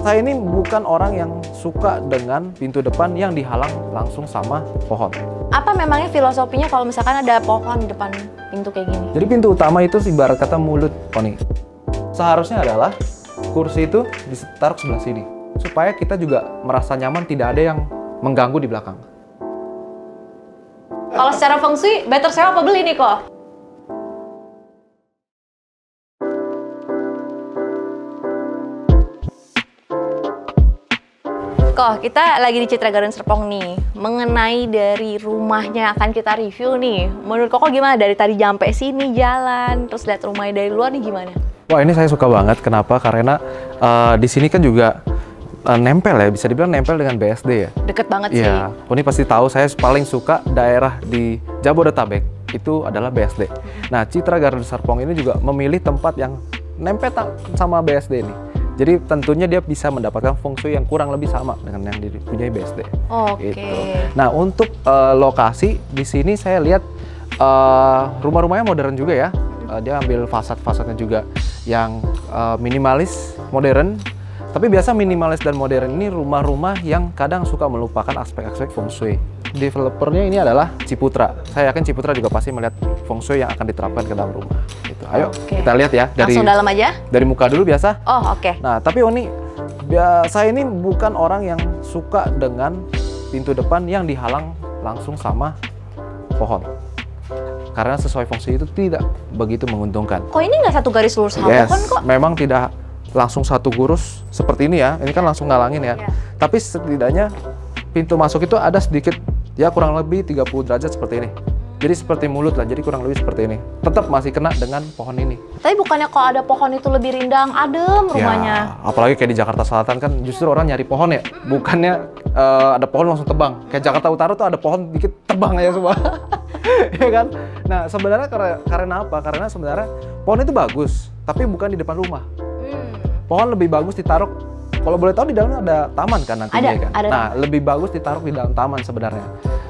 Saya ini bukan orang yang suka dengan pintu depan yang dihalang langsung sama pohon. Apa memangnya filosofinya kalau misalkan ada pohon di depan pintu kayak gini? Jadi pintu utama itu ibarat kata mulut, Oni. Seharusnya adalah kursi itu ditaruh sebelah sini, supaya kita juga merasa nyaman, tidak ada yang mengganggu di belakang. Kalau secara feng shui, better sewa apa beli nih kok? Kok, kita lagi di Citra Garden Serpong nih, mengenai dari rumahnya akan kita review nih. Menurut Koko gimana? Dari tadi sampai sini jalan, terus lihat rumahnya dari luar nih gimana? Wah, ini saya suka banget. Kenapa? Karena di sini kan juga nempel ya, bisa dibilang nempel dengan BSD ya. Deket banget sih. Iya, Oni pasti tahu saya paling suka daerah di Jabodetabek itu adalah BSD. Nah, Citra Garden Serpong ini juga memilih tempat yang nempel sama BSD nih. Jadi tentunya dia bisa mendapatkan feng shui yang kurang lebih sama dengan yang dipunyai BSD. Oke. Gitu. Nah, untuk lokasi di sini saya lihat rumah-rumahnya modern juga ya. Dia ambil fasad-fasadnya juga yang minimalis, modern. Tapi biasa minimalis dan modern ini rumah-rumah yang kadang suka melupakan aspek-aspek feng shui. Developernya ini adalah Ciputra. Saya yakin Ciputra juga pasti melihat feng shui yang akan diterapkan ke dalam rumah. Gitu. Ayo kita lihat ya dari langsung dalam aja. Dari muka dulu biasa. Oh oke. Nah tapi Oni, saya ini bukan orang yang suka dengan pintu depan yang dihalang langsung sama pohon. Karena sesuai feng shui itu tidak begitu menguntungkan. Kok ini nggak satu garis lurus sama pohon kok? Memang tidak langsung satu gurus seperti ini ya. Ini kan langsung ngalangin ya. Tapi setidaknya pintu masuk itu ada sedikit, ya kurang lebih 30 derajat seperti ini. Jadi seperti mulut lah, jadi kurang lebih seperti ini. Tetap masih kena dengan pohon ini. Tapi bukannya kalau ada pohon itu lebih rindang, adem rumahnya? Ya, apalagi kayak di Jakarta Selatan kan justru orang nyari pohon ya. Bukannya ada pohon langsung tebang. Kayak Jakarta Utara tuh ada pohon dikit tebang aja semua. Ya kan? Nah sebenarnya karena apa? Karena sebenarnya pohon itu bagus, tapi bukan di depan rumah. Pohon lebih bagus ditaruh, kalau boleh tahu di dalamnya ada taman kan nantinya kan? Nah, lebih bagus ditaruh di dalam taman sebenarnya.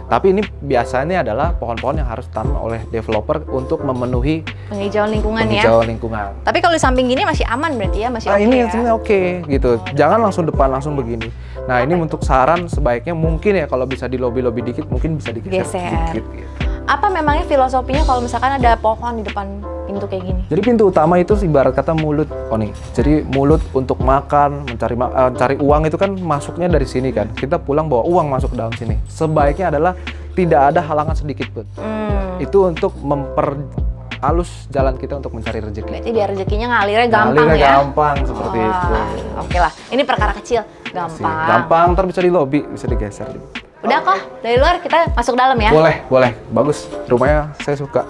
Tapi ini biasanya adalah pohon-pohon yang harus ditanam oleh developer untuk memenuhi penghijauan lingkungan ya. Penghijauan lingkungan. Tapi kalau di samping gini masih aman berarti ya, masih oke ini ya? sebenarnya oke gitu. Jangan langsung depan langsung begini. Nah, ini untuk saran sebaiknya mungkin ya kalau bisa di lobby-lobby dikit mungkin bisa digeser dikit gitu. Apa memangnya filosofinya kalau misalkan ada pohon di depan pintu kayak gini? Jadi pintu utama itu ibarat kata mulut, Oni. Jadi mulut untuk makan, mencari uang itu kan masuknya dari sini kan. Kita pulang bawa uang masuk ke dalam sini. Sebaiknya adalah tidak ada halangan sedikit pun. Itu untuk memperhalus jalan kita untuk mencari rezeki. Berarti biar rezekinya ngalirnya gampang ya? Gampang seperti itu. Oke lah, ini perkara kecil, gampang. Gampang, ntar bisa di lobby, bisa digeser. Udah kok, dari luar kita masuk dalam ya? Boleh, bagus. Rumahnya saya suka.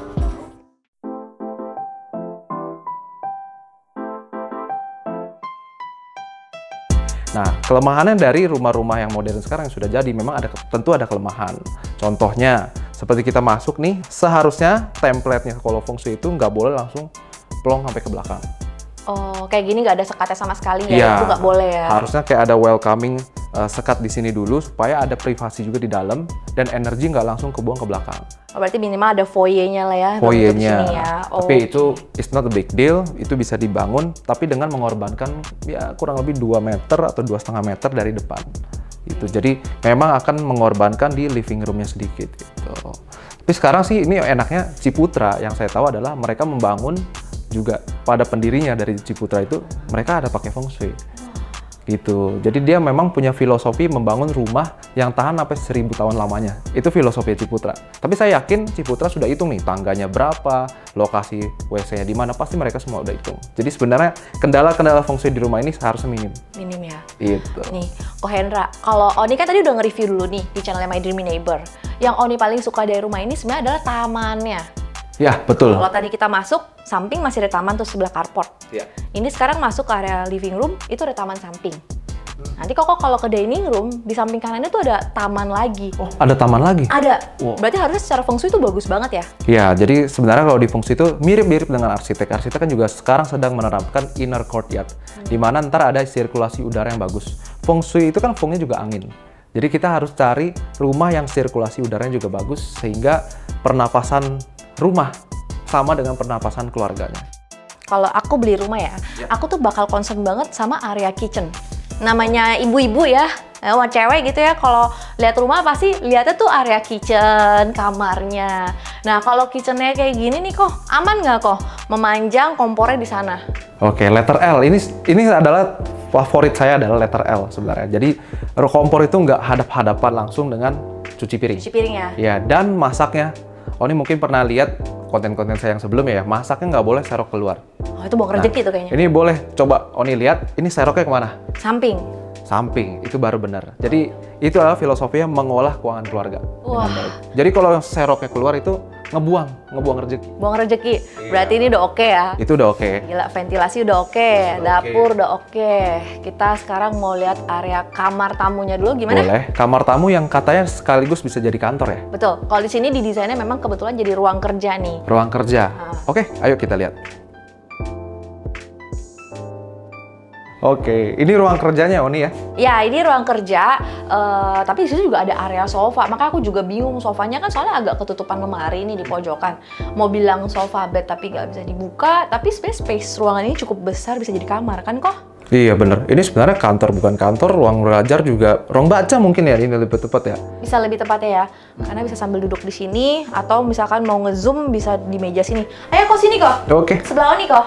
Nah, kelemahannya dari rumah-rumah yang modern sekarang yang sudah jadi, memang tentu ada kelemahan. Contohnya, seperti kita masuk nih, seharusnya template-nya kalau feng shui itu nggak boleh langsung plong sampai ke belakang. Oh, kayak gini nggak ada sekatnya sama sekali ya? Itu nggak boleh ya? Harusnya kayak ada welcoming sekat di sini dulu supaya ada privasi juga di dalam dan energi nggak langsung kebuang ke belakang. Oh, berarti minimal ada foyer-nya lah ya? Foyer-nya. Ya. Tapi itu it's not a big deal, itu bisa dibangun tapi dengan mengorbankan ya kurang lebih 2 meter atau 2,5 meter dari depan. Itu jadi memang akan mengorbankan di living room-nya sedikit gitu. Tapi sekarang sih ini enaknya Ciputra yang saya tahu adalah mereka membangun juga pada pendirinya dari Ciputra itu mereka ada pakai feng shui gitu. Jadi dia memang punya filosofi membangun rumah yang tahan sampai 1000 tahun lamanya. Itu filosofi Ciputra. Tapi saya yakin Ciputra sudah hitung nih tangganya berapa, lokasi WC-nya di mana, pasti mereka semua udah hitung. Jadi sebenarnya kendala-kendala feng shui di rumah ini seharusnya minim. Minim ya. Itu. Nih, Ko Hendra, kalau Oni kan tadi udah nge-review dulu nih di channelnya My Dreamy Neighbor. Yang Oni paling suka dari rumah ini sebenarnya adalah tamannya. Ya, betul. Kalau tadi kita masuk, samping masih ada taman tuh sebelah carport. Ya. Ini sekarang masuk ke area living room, itu ada taman samping. Nanti Koko kalau ke dining room, di samping kanannya tuh ada taman lagi. Oh, ada taman lagi? Ada. Wow. Berarti harusnya secara feng shui itu bagus banget ya? Ya, jadi sebenarnya kalau di feng shui itu mirip-mirip dengan arsitek. Arsitek kan juga sekarang sedang menerapkan inner courtyard, di mana ntar ada sirkulasi udara yang bagus. Feng shui itu kan fengnya juga angin. Jadi kita harus cari rumah yang sirkulasi udaranya juga bagus, sehingga pernapasan rumah sama dengan pernapasan keluarganya. Kalau aku beli rumah ya, aku tuh bakal concern banget sama area kitchen. namanya ibu-ibu ya, cewek gitu ya, kalau lihat rumah pasti lihatnya tuh area kitchen, kamarnya. Nah, kalau kitchennya kayak gini nih kok, aman nggak kok memanjang kompornya di sana? Oke, letter L. Ini adalah favorit saya adalah letter L sebenarnya. Jadi kompor itu nggak hadap-hadapan langsung dengan cuci piring. Cuci piring ya? Ya, dan masaknya. Oh, ini mungkin pernah lihat konten-konten saya yang sebelumnya ya. Masaknya nggak boleh serok keluar. Oh, itu buang rezeki tuh kayaknya. Ini boleh. Coba Oni lihat, ini seroknya kemana? Samping. Samping, itu baru benar. Jadi itu adalah filosofinya mengolah keuangan keluarga. Wah. Jadi kalau seroknya keluar itu ngebuang rezeki. Buang rezeki. Berarti ini udah oke ya? Itu udah oke. Gila, ventilasi udah oke, dapur udah oke. Kita sekarang mau lihat area kamar tamunya dulu gimana? Boleh. Kamar tamu yang katanya sekaligus bisa jadi kantor ya? Betul. Kalau di sini didesainnya memang kebetulan jadi ruang kerja nih. Ruang kerja. Oke, ayo kita lihat. Oke, ini ruang kerjanya Oni ya? Ya, ini ruang kerja, tapi di situ juga ada area sofa. Makanya aku juga bingung, sofanya kan soalnya agak ketutupan lemari nih di pojokan. Mau bilang sofa bed tapi nggak bisa dibuka, tapi sebenarnya space ruangan ini cukup besar, bisa jadi kamar kan kok? Iya bener, ini sebenarnya kantor bukan kantor, ruang belajar juga, ruang baca mungkin ya, ini lebih tepat ya? Bisa lebih tepatnya ya, karena bisa sambil duduk di sini, atau misalkan mau nge-zoom bisa di meja sini. Ayo kok sini kok, Oke. sebelah Oni kok.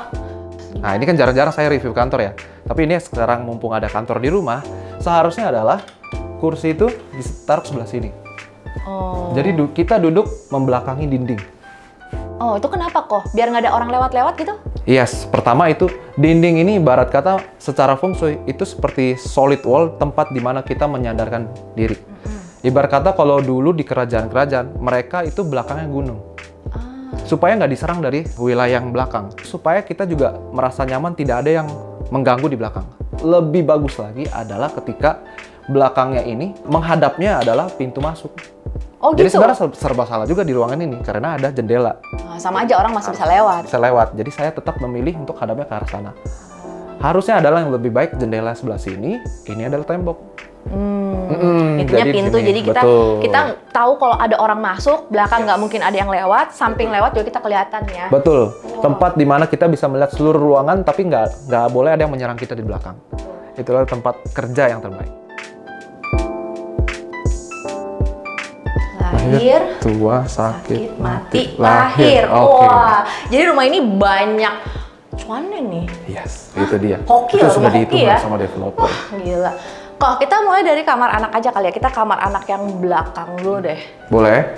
Nah ini kan jarang-jarang saya review kantor ya, tapi ini sekarang mumpung ada kantor di rumah, seharusnya adalah kursi itu ditaruh sebelah sini. Oh. Jadi kita duduk membelakangi dinding. Oh, itu kenapa kok? Biar nggak ada orang lewat-lewat gitu? Yes, pertama itu dinding ini ibarat kata secara feng shui itu seperti solid wall, tempat di mana kita menyandarkan diri. Ibarat kata kalau dulu di kerajaan-kerajaan, mereka itu belakangnya gunung. Supaya nggak diserang dari wilayah yang belakang. Supaya kita juga merasa nyaman, tidak ada yang mengganggu di belakang. Lebih bagus lagi adalah ketika belakangnya ini menghadapnya adalah pintu masuk. Oh Jadi gitu? sebenarnya serba salah juga di ruangan ini karena ada jendela. Nah, sama aja orang masih bisa lewat. Bisa lewat. Jadi saya tetap memilih untuk hadapnya ke arah sana. Harusnya adalah yang lebih baik jendela sebelah sini, ini adalah tembok. Itunya jadi pintu, di sini. jadi kita tahu kalau ada orang masuk, belakang nggak mungkin ada yang lewat, samping lewat juga kita kelihatan ya. Betul. Tempat di mana kita bisa melihat seluruh ruangan, tapi nggak boleh ada yang menyerang kita di belakang. Itulah tempat kerja yang terbaik. Lahir, tua, sakit, mati, lahir. Oke. Wah, jadi rumah ini banyak cuannya nih. Yes, itu dia. Hoki itu loh, sudah rumah hoki dihitung ya. sama developer. Wah, gila. Kok kita mulai dari kamar anak aja kali ya? Kita kamar anak yang belakang dulu deh. Boleh.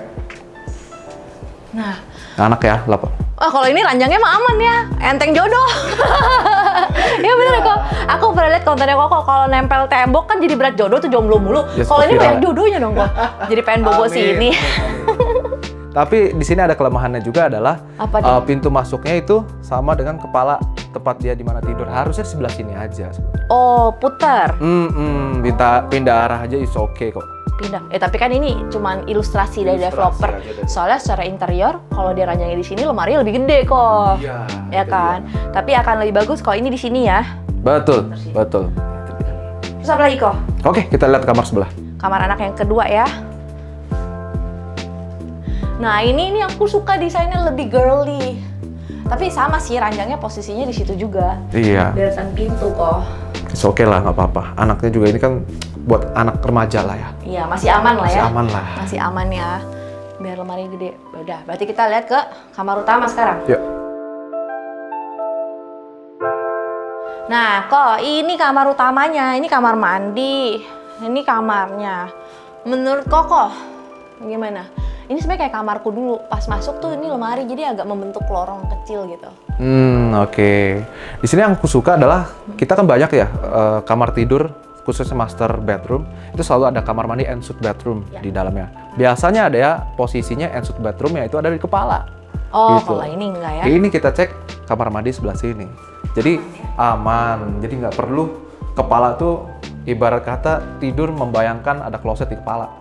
Nah, Anak ya, lapor. oh kalau ini ranjangnya mah aman ya, enteng jodoh. Ya bener kok. Aku pernah lihat kontennya kok kalau nempel tembok kan jadi berat jodoh tuh jomblo mulu. Yes, Kalau ini viral. banyak jodohnya dong kok. Jadi pengen bobo Amin. sini. Tapi di sini ada kelemahannya juga adalah Apa nih? pintu masuknya itu sama dengan kepala tempat dia di mana tidur. Harusnya sebelah sini aja. Oh, putar. Pindah arah aja is okay kok. Pindah. Tapi kan ini cuman ilustrasi dari developer. Soalnya secara interior, kalau dia ranjangnya di sini, lemari lebih gede kok. Iya. Ya kan? Tapi akan lebih bagus kalau ini di sini ya. Betul, betul. Terus apa lagi kok? Oke, kita lihat kamar sebelah. Kamar anak yang kedua ya. Nah ini aku suka desainnya lebih girly. Tapi sama sih ranjangnya posisinya di situ juga. Iya. Deretan pintu kok. It's okay lah, nggak apa-apa. Anaknya juga ini kan buat anak remaja lah ya. Iya masih aman lah ya. Masih aman lah. Masih aman ya. Biar lemari gede. Udah, berarti kita lihat ke kamar utama sekarang. Yuk. Nah kok ini kamar utamanya. Ini kamar mandi. Ini kamarnya. Menurut Koko gimana? Ini sebenarnya kayak kamarku dulu. Pas masuk tuh ini lemari jadi agak membentuk lorong kecil gitu. Oke. Di sini yang aku suka adalah kita kan banyak ya kamar tidur khususnya master bedroom itu selalu ada kamar mandi and suite bedroom di dalamnya. Biasanya ada ya posisinya and suite bedroom yaitu ada di kepala. Oh, gitu. kalau ini enggak ya? Ini kita cek kamar mandi sebelah sini. Jadi aman. Jadi nggak perlu kepala tuh ibarat kata tidur membayangkan ada kloset di kepala.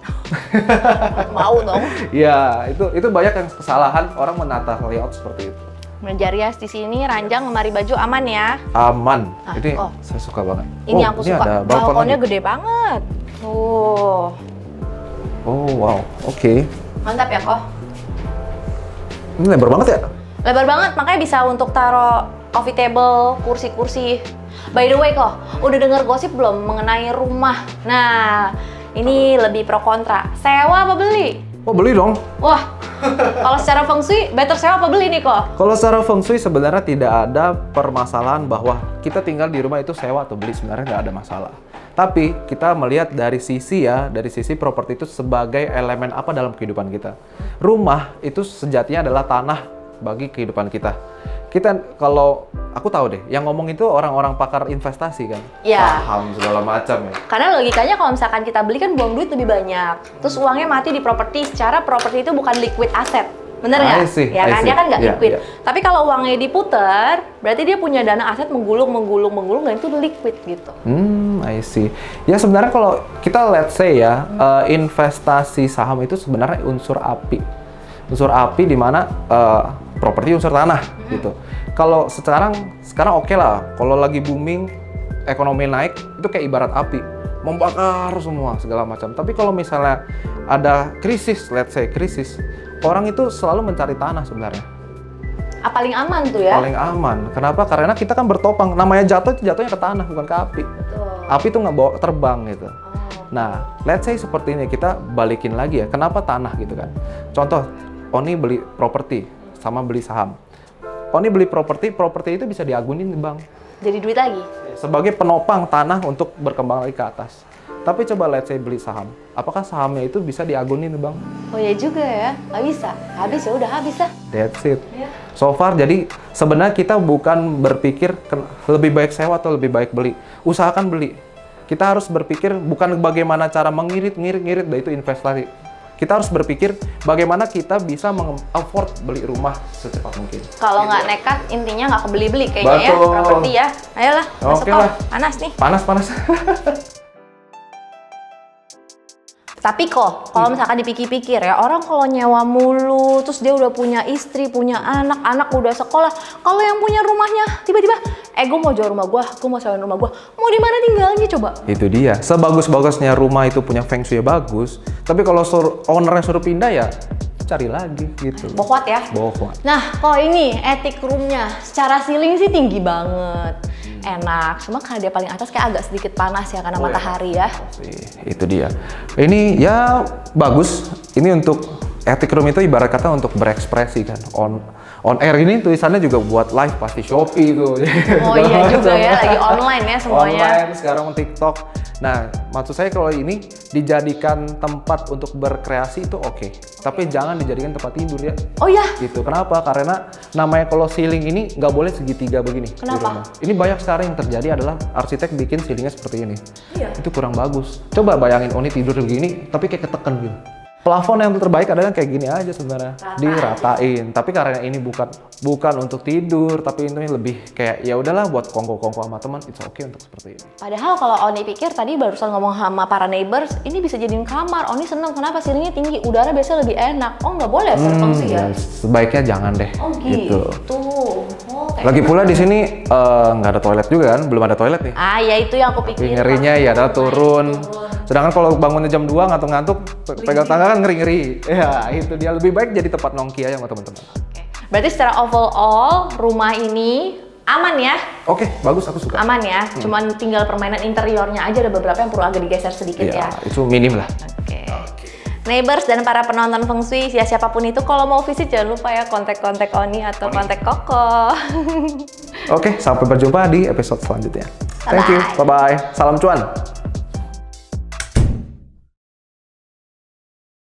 Mau dong. Ya, itu banyak yang kesalahan orang menata layout seperti itu. Meja rias di sini, ranjang, lemari baju aman ya. Aman. Ah, Ini kok. saya suka banget. Ini aku suka. Ada balkon Balkonnya lagi. gede banget. Tuh. Oh, wow. Oke. Mantap ya, kok. Ini lebar banget ya? Lebar banget, makanya bisa untuk taruh coffee table, kursi-kursi. By the way kok, udah denger gosip belum mengenai rumah? Nah, ini lebih pro kontra. Sewa apa beli? Oh, beli dong. Wah, kalau secara feng shui, better sewa apa beli nih kok? Kalau secara feng shui sebenarnya tidak ada permasalahan bahwa kita tinggal di rumah itu sewa atau beli, sebenarnya nggak ada masalah. Tapi kita melihat dari sisi properti itu sebagai elemen apa dalam kehidupan kita. Rumah itu sejatinya adalah tanah bagi kehidupan kita. Kita kalau aku tahu deh, yang ngomong itu orang-orang pakar investasi kan, ya, saham segala macam ya. Karena logikanya kalau misalkan kita beli kan buang duit lebih banyak, terus uangnya mati di properti. Secara properti itu bukan liquid asset, bener nggak? Ya kan dia kan nggak liquid. Tapi kalau uangnya diputer, berarti dia punya dana aset menggulung, dan itu liquid gitu. I see. Ya sebenarnya kalau kita let's say ya, investasi saham itu sebenarnya unsur api. Unsur api di mana properti unsur tanah gitu. Kalau sekarang oke lah, kalau lagi booming, ekonomi naik, itu kayak ibarat api, membakar semua segala macam. Tapi kalau misalnya ada krisis, let's say krisis, orang itu selalu mencari tanah sebenarnya. Paling aman tuh ya? Paling aman. Kenapa? Karena kita kan bertopang, namanya jatuh itu jatuhnya ke tanah, bukan ke api. Betul. Api tuh nggak bawa terbang gitu. Nah, let's say seperti ini, kita balikin lagi ya, kenapa tanah gitu kan? Contoh, Oni beli properti sama beli saham. Oni beli properti itu bisa diagunin di bank. Jadi duit lagi? Sebagai penopang tanah untuk berkembang lagi ke atas. Tapi coba let's say beli saham. Apakah sahamnya itu bisa diagunin di bank? Oh ya juga ya, nggak bisa. Habis ya udah habis lah. That's it. So far, jadi sebenarnya kita bukan berpikir lebih baik sewa atau lebih baik beli. Usahakan beli. Kita harus berpikir bukan bagaimana cara mengirit, itu investasi. Kita harus berpikir bagaimana kita bisa afford beli rumah secepat mungkin. Kalau nggak nekat, intinya nggak kebeli-beli kayaknya. Betul. Ya, properti ya. Ayolah, masuk kok. Panas nih. Panas. Tapi kok, kalau misalkan dipikir-pikir ya, orang kalau nyewa mulu, terus dia udah punya istri, punya anak udah sekolah. Kalau yang punya rumahnya, tiba-tiba, gue mau jual rumah gue mau sewain rumah gue, mau di mana tinggalnya coba? Itu dia. Sebagus-bagusnya rumah itu punya feng shui bagus, tapi kalau ownernya suruh pindah ya, cari lagi gitu. Bohwat ya? Bohwat. Nah, kok ini attic room-nya, secara ceiling sih tinggi banget. Enak, cuma karena dia paling atas kayak agak sedikit panas ya karena matahari ya. Itu dia. Ini ya bagus. Ini untuk attic room itu ibarat kata untuk berekspresi kan. On air ini tulisannya juga buat live pasti Shopee itu. Oh iya juga ya, lagi online ya semuanya. Online sekarang TikTok. Nah, maksud saya kalau ini dijadikan tempat untuk berkreasi itu oke. Tapi jangan dijadikan tempat tidur ya. Oh ya? Gitu. Kenapa? Karena namanya kalau ceiling ini nggak boleh segitiga begini. Kenapa? Ini banyak sekarang yang terjadi adalah arsitek bikin ceilingnya seperti ini. Iya. Itu kurang bagus. Coba bayangin Oni tidur begini, tapi kayak ketekan gitu. Plafon yang terbaik adalah kayak gini aja sebenarnya, diratain. Tapi karena ini bukan untuk tidur, tapi ini lebih kayak ya udahlah buat kongko-kongko sama teman, it's okay untuk seperti ini. Padahal kalau Oni pikir tadi barusan ngomong sama para neighbors, ini bisa jadiin kamar. Oni seneng kenapa ceilingnya tinggi, udara biasanya lebih enak. Oh nggak boleh fungsi ya? Sebaiknya jangan deh. Oh gitu. Lagi pula di sini nggak ada toilet juga kan, belum ada toilet nih. Ah ya itu yang aku pikirin. Ngerinya ya adalah turun. Sedangkan kalau bangunnya jam 2 ngantuk-ngantuk, pegang tangga kan ngeri-ngeri. Ya itu dia, lebih baik jadi tempat nongki aja sama teman-teman. Oke. Berarti secara overall rumah ini aman ya? Oke, bagus, aku suka. Aman ya, cuman tinggal permainan interiornya aja ada beberapa yang perlu agak digeser sedikit ya. Itu minim lah. Oke. Neighbors dan para penonton Feng Shui, ya siapapun itu kalau mau visit jangan lupa ya kontak Oni atau kontak Koko. Oke, sampai berjumpa di episode selanjutnya. Thank you, bye-bye. Salam cuan.